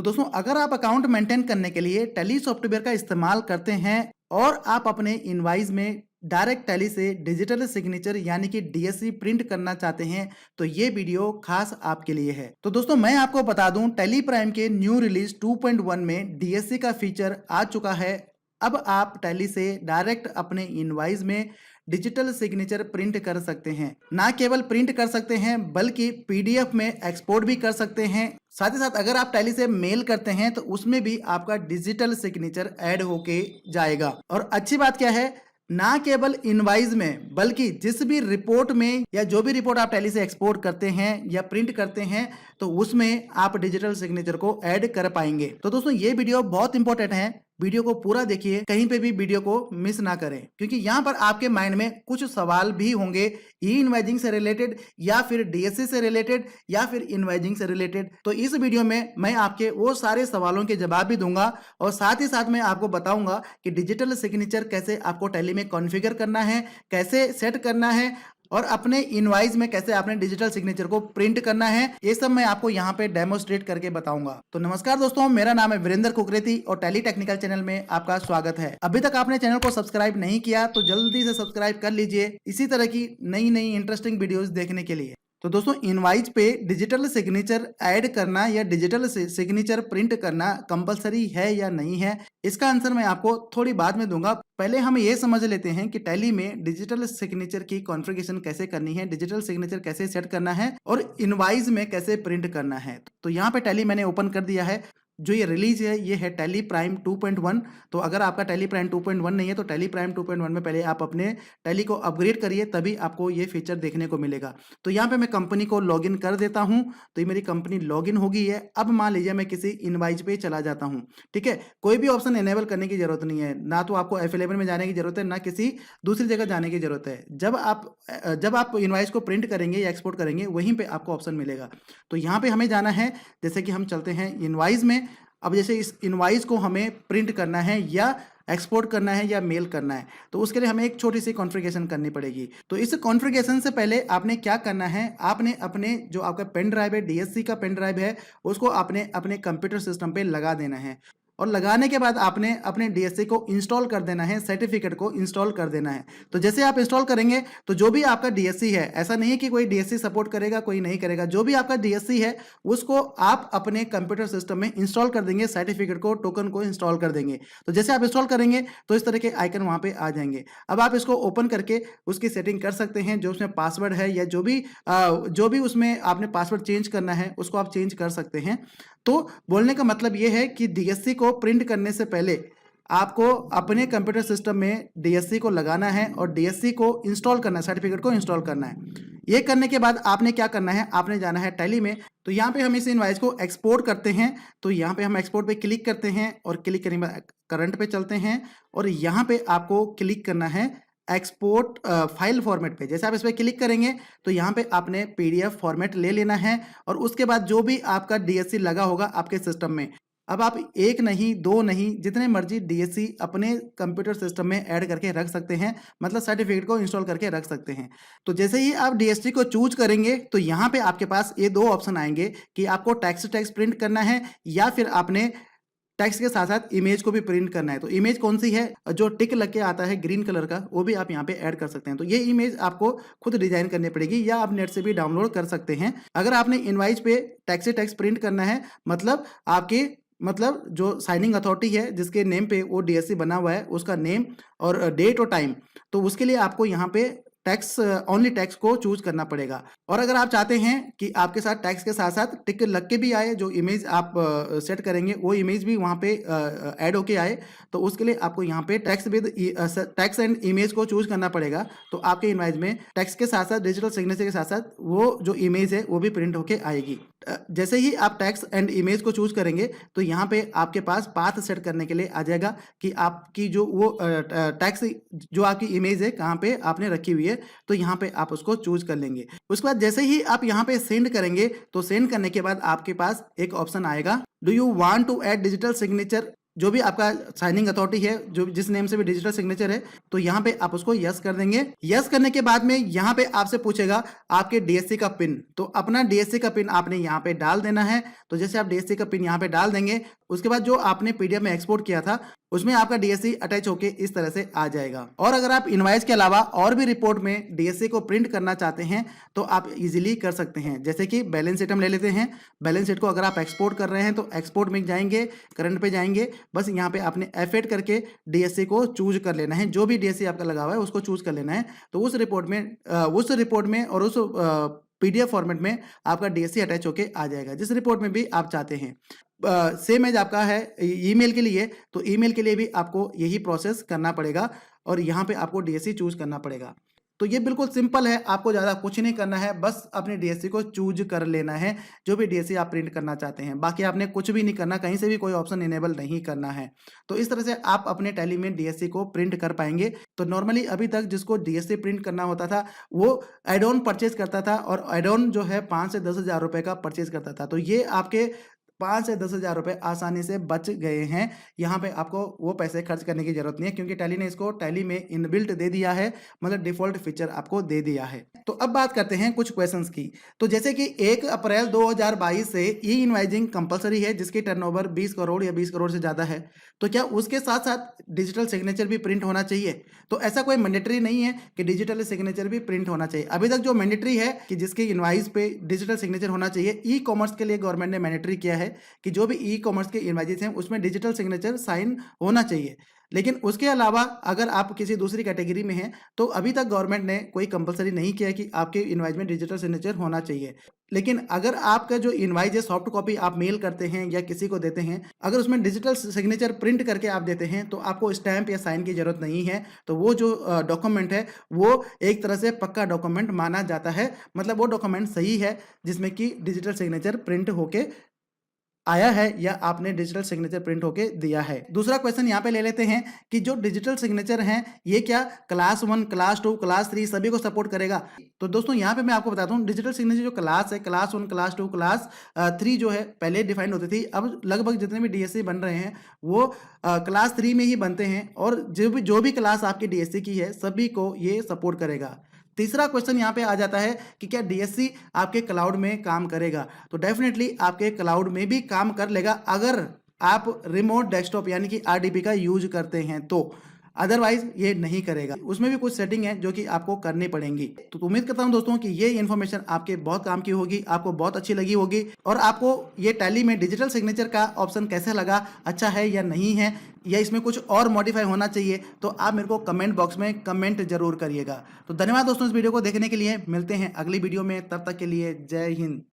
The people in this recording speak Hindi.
तो दोस्तों अगर आप अकाउंट मेंटेन करने के लिए टैली सॉफ्टवेयर का इस्तेमाल करते हैं और आप अपने इनवाइस में डायरेक्ट टैली से डिजिटल सिग्नेचर यानी कि डीएससी प्रिंट करना चाहते हैं तो ये वीडियो खास आपके लिए है। तो दोस्तों मैं आपको बता दूं टैली प्राइम के न्यू रिलीज 2.1 में डीएससी का फीचर आ चुका है। अब आप टैली से डायरेक्ट अपने इनवाइस में डिजिटल सिग्नेचर प्रिंट कर सकते हैं। ना केवल प्रिंट कर सकते हैं बल्कि पीडीएफ में एक्सपोर्ट भी कर सकते हैं। साथ ही साथ अगर आप टैली से मेल करते हैं तो उसमें भी आपका डिजिटल सिग्नेचर ऐड होके जाएगा। और अच्छी बात क्या है, ना केवल इनवाइस में बल्कि जिस भी रिपोर्ट में या जो भी रिपोर्ट आप टैली से एक्सपोर्ट करते हैं या प्रिंट करते हैं तो उसमें आप डिजिटल सिग्नेचर को ऐड कर पाएंगे। तो दोस्तों ये वीडियो बहुत इंपॉर्टेंट है, वीडियो को पूरा देखिए, कहीं पे भी वीडियो को मिस ना करें, क्योंकि यहाँ पर आपके माइंड में कुछ सवाल भी होंगे ई इनवाइजिंग से रिलेटेड या फिर डीएससी से रिलेटेड या फिर इनवाइजिंग से रिलेटेड। तो इस वीडियो में मैं आपके वो सारे सवालों के जवाब भी दूंगा और साथ ही साथ मैं आपको बताऊंगा कि डिजिटल सिग्नेचर कैसे आपको टैली में कॉन्फ़िगर करना है, कैसे सेट करना है और अपने इनवाइस में कैसे आपने डिजिटल सिग्नेचर को प्रिंट करना है। ये सब मैं आपको यहाँ पे डेमोस्ट्रेट करके बताऊंगा। तो नमस्कार दोस्तों, मेरा नाम है वीरेंद्र कुकरेती और टैली टेक्निकल चैनल में आपका स्वागत है। अभी तक आपने चैनल को सब्सक्राइब नहीं किया तो जल्दी से सब्सक्राइब कर लीजिए इसी तरह की नई नई इंटरेस्टिंग वीडियोस देखने के लिए। तो दोस्तों इनवाइस पे डिजिटल सिग्नेचर ऐड करना या डिजिटल सिग्नेचर प्रिंट करना कंपलसरी है या नहीं है, इसका आंसर मैं आपको थोड़ी बाद में दूंगा। पहले हम ये समझ लेते हैं कि टैली में डिजिटल सिग्नेचर की कॉन्फ़िगरेशन कैसे करनी है, डिजिटल सिग्नेचर कैसे सेट करना है और इनवाइस में कैसे प्रिंट करना है। तो यहाँ पे टैली मैंने ओपन कर दिया है। जो ये रिलीज है ये है टैली प्राइम 2.1। तो अगर आपका टैली प्राइम 2.1 नहीं है तो टैली प्राइम 2.1 में पहले आप अपने टैली को अपग्रेड करिए, तभी आपको ये फीचर देखने को मिलेगा। तो यहाँ पे मैं कंपनी को लॉगिन कर देता हूँ। तो ये मेरी कंपनी लॉगिन हो गई है। अब मान लीजिए मैं किसी इनवाइस पे चला जाता हूँ, ठीक है। कोई भी ऑप्शन एनेबल करने की जरूरत नहीं है, ना तो आपको F11 में जाने की जरूरत है, ना किसी दूसरी जगह जाने की जरूरत है। जब आप इनवाइस को प्रिंट करेंगे या एक्सपोर्ट करेंगे वहीं पे आपको ऑप्शन मिलेगा। तो यहाँ पे हमें जाना है, जैसे कि हम चलते हैं इनवाइस में। अब जैसे इस इनवाइस को हमें प्रिंट करना है या एक्सपोर्ट करना है या मेल करना है तो उसके लिए हमें एक छोटी सी कॉन्फ़िगरेशन करनी पड़ेगी। तो इस कॉन्फ़िगरेशन से पहले आपने क्या करना है, आपने अपने जो आपका पेन ड्राइव है, डीएससी का पेन ड्राइव है, उसको आपने अपने कंप्यूटर सिस्टम पे लगा देना है और लगाने के बाद आपने अपने डीएससी को इंस्टॉल कर देना है, सर्टिफिकेट को इंस्टॉल कर देना है। तो जैसे आप इंस्टॉल करेंगे तो जो भी आपका डीएससी है, ऐसा नहीं है कि कोई डीएससी सपोर्ट करेगा कोई नहीं करेगा, जो भी आपका डीएससी है उसको आप अपने कंप्यूटर सिस्टम में इंस्टॉल कर देंगे, सर्टिफिकेट को, टोकन को इंस्टॉल कर देंगे। तो जैसे आप इंस्टॉल करेंगे तो इस तरह के आइकन वहाँ पे आ जाएंगे। अब आप इसको ओपन करके उसकी सेटिंग कर सकते हैं, जो उसमें पासवर्ड है या जो भी उसमें आपने पासवर्ड चेंज करना है उसको आप चेंज कर सकते हैं। तो बोलने का मतलब ये है कि डीएससी को प्रिंट करने से पहले आपको अपने कंप्यूटर सिस्टम में डीएससी को लगाना है और डीएससी को इंस्टॉल करना है, सर्टिफिकेट को इंस्टॉल करना है। ये करने के बाद आपने क्या करना है, आपने जाना है टैली में। तो यहाँ पे हम इस इनवाइस को एक्सपोर्ट करते हैं। तो यहाँ पे हम एक्सपोर्ट पे क्लिक करते हैं और क्लिक करने के बाद करंट पे चलते हैं और यहाँ पे आपको क्लिक करना है एक्सपोर्ट फाइल फॉर्मेट पे। जैसे आप इस पर क्लिक करेंगे तो यहाँ पे आपने पीडीएफ फॉर्मेट ले लेना है और उसके बाद जो भी आपका डीएससी लगा होगा आपके सिस्टम में, अब आप एक नहीं, दो नहीं, जितने मर्जी डीएससी अपने कंप्यूटर सिस्टम में ऐड करके रख सकते हैं, मतलब सर्टिफिकेट को इंस्टॉल करके रख सकते हैं। तो जैसे ही आप डीएससी को चूज करेंगे तो यहाँ पे आपके पास ये दो ऑप्शन आएंगे कि आपको टेक्स्ट प्रिंट करना है या फिर आपने टेक्स्ट के साथ साथ इमेज को भी प्रिंट करना है। तो इमेज कौन सी है, जो टिक लग के आता है ग्रीन कलर का, वो भी आप यहाँ पे ऐड कर सकते हैं। तो ये इमेज आपको खुद डिजाइन करनी पड़ेगी या आप नेट से भी डाउनलोड कर सकते हैं। अगर आपने इनवाइस पे टेक्स्ट से टेक्स्ट प्रिंट करना है, मतलब जो साइनिंग अथॉरिटी है जिसके नेम पे वो डीएससी बना हुआ है उसका नेम और डेट और टाइम, तो उसके लिए आपको यहाँ पे टैक्स ओनली टैक्स को चूज करना पड़ेगा। और अगर आप चाहते हैं कि आपके साथ टैक्स के साथ साथ टिक लग के भी आए, जो इमेज आप सेट करेंगे वो इमेज भी वहाँ पे ऐड होके आए, तो उसके लिए आपको यहाँ पे टैक्स एंड इमेज को चूज करना पड़ेगा। तो आपके इमेज में टैक्स के साथ साथ डिजिटल सिग्नेचर के साथ साथ वो जो इमेज है वो भी प्रिंट होके आएगी। जैसे ही आप टैक्स एंड इमेज को चूज करेंगे तो यहाँ पे आपके पास पाथ सेट करने के लिए आ जाएगा कि आपकी जो वो टैक्स जो आपकी इमेज है कहाँ पे आपने रखी हुई है, तो यहाँ पे आप उसको चूज कर लेंगे। उसके बाद जैसे ही आप यहाँ पे सेंड करेंगे तो सेंड करने के बाद आपके पास एक ऑप्शन आएगा, do you want to add digital signature जो भी आपका साइनिंग अथॉरिटी है, जो जिस नेम से भी डिजिटल सिग्नेचर है, तो यहाँ पे आप उसको यस कर देंगे। यस करने के बाद में यहाँ पे आपसे पूछेगा आपके डीएससी का पिन, तो अपना डीएससी का पिन आपने यहाँ पे डाल देना है। तो जैसे आप डीएससी का पिन यहाँ पे डाल देंगे, उसके बाद जो आपने पीडीएफ में एक्सपोर्ट किया था उसमें आपका डीएससी अटैच होके इस तरह से आ जाएगा। और अगर आप इनवॉइस के अलावा और भी रिपोर्ट में डीएससी को प्रिंट करना चाहते हैं तो आप इजीली कर सकते हैं। जैसे कि बैलेंस शीट हम ले लेते हैं। बैलेंस शीट को अगर आप एक्सपोर्ट कर रहे हैं तो एक्सपोर्ट में जाएंगे, करंट पे जाएंगे, बस यहाँ पे आपने F8 करके डीएससी को चूज कर लेना है। जो भी डीएससी आपका लगा हुआ है उसको चूज कर लेना है। तो उस रिपोर्ट में और उस पीडीएफ फॉर्मेट में आपका डीएससी अटैच होके आ जाएगा, जिस रिपोर्ट में भी आप चाहते हैं। सेम एज आपका है ईमेल के लिए, तो ईमेल के लिए भी आपको यही प्रोसेस करना पड़ेगा और यहाँ पे आपको डीएससी चूज करना पड़ेगा। तो ये बिल्कुल सिंपल है, आपको ज़्यादा कुछ नहीं करना है, बस अपने डीएससी को चूज कर लेना है, जो भी डीएससी आप प्रिंट करना चाहते हैं। बाकी आपने कुछ भी नहीं करना, कहीं से भी कोई ऑप्शन इनेबल नहीं करना है। तो इस तरह से आप अपने टैली में डीएससी को प्रिंट कर पाएंगे। तो नॉर्मली अभी तक जिसको डीएससी प्रिंट करना होता था वो एड ऑन परचेज करता था, और एड ऑन जो है 5 से 10 हज़ार रुपये का परचेज करता था। तो ये आपके 5 से 10 हज़ार रुपये आसानी से बच गए हैं। यहाँ पे आपको वो पैसे खर्च करने की ज़रूरत नहीं है, क्योंकि टैली ने इसको टैली में इनबिल्ट दे दिया है, मतलब डिफ़ॉल्ट फीचर आपको दे दिया है। तो अब बात करते हैं कुछ क्वेश्चंस की। तो जैसे कि 1 अप्रैल 2022 से ई इनवॉइसिंग कंपल्सरी है, जिसकी टर्नओवर 20 करोड़ या 20 करोड़ से ज़्यादा है। तो क्या उसके साथ-साथ डिजिटल सिग्नेचर भी प्रिंट होना चाहिए? तो ऐसा कोई मैंडेटरी नहीं है कि डिजिटल सिग्नेचर भी प्रिंट होना चाहिए। अभी तक जो मैंडेटरी है कि जिसके इनवॉइस पे डिजिटल सिग्नेचर होना चाहिए, ई-कॉमर्स के लिए गवर्नमेंट ने मैंडेटरी किया है कि जो भी ई-कॉमर्स के इनवॉइसेस हैं उसमें डिजिटल सिग्नेचर साइन होना चाहिए। लेकिन उसके अलावा अगर आप किसी दूसरी कैटेगरी में हैं तो अभी तक गवर्नमेंट ने कोई कंपल्सरी नहीं किया कि आपके इनवॉइस में डिजिटल सिग्नेचर होना चाहिए। लेकिन अगर आपका जो इनवॉइस है, सॉफ्ट कॉपी आप मेल करते हैं या किसी को देते हैं, अगर उसमें डिजिटल सिग्नेचर प्रिंट करके आप देते हैं तो आपको स्टैंप या साइन की जरूरत नहीं है। तो वो जो डॉक्यूमेंट है वो एक तरह से पक्का डॉक्यूमेंट माना जाता है, मतलब वो डॉक्यूमेंट सही है जिसमें कि डिजिटल सिग्नेचर प्रिंट होके आया है या आपने डिजिटल सिग्नेचर प्रिंट होके दिया है। दूसरा क्वेश्चन यहाँ पे ले लेते हैं कि जो डिजिटल सिग्नेचर हैं ये क्या क्लास 1, क्लास 2, क्लास 3 सभी को सपोर्ट करेगा? तो दोस्तों यहाँ पे मैं आपको बताता हूँ, डिजिटल सिग्नेचर जो क्लास है, क्लास 1, क्लास 2, क्लास 3 जो है पहले डिफाइंड होती थी, अब लगभग जितने भी डीएससी बन रहे हैं वो क्लास 3 में ही बनते हैं, और जो भी क्लास आपकी डीएससी की है सभी को ये सपोर्ट करेगा। तीसरा क्वेश्चन यहाँ पे आ जाता है कि क्या डीएससी आपके क्लाउड में काम करेगा? तो डेफिनेटली आपके क्लाउड में भी काम कर लेगा अगर आप रिमोट डेस्कटॉप यानी कि आरडीपी का यूज करते हैं तो। अदरवाइज ये नहीं करेगा, उसमें भी कुछ सेटिंग है जो कि आपको करनी पड़ेंगी। तो उम्मीद करता हूं दोस्तों कि ये इन्फॉर्मेशन आपके बहुत काम की होगी, आपको बहुत अच्छी लगी होगी, और आपको ये टैली में डिजिटल सिग्नेचर का ऑप्शन कैसे लगा, अच्छा है या नहीं है, या इसमें कुछ और मॉडिफाई होना चाहिए, तो आप मेरे को कमेंट बॉक्स में कमेंट जरूर करिएगा। तो धन्यवाद दोस्तों इस वीडियो को देखने के लिए, मिलते हैं अगली वीडियो में, तब तक के लिए जय हिंद।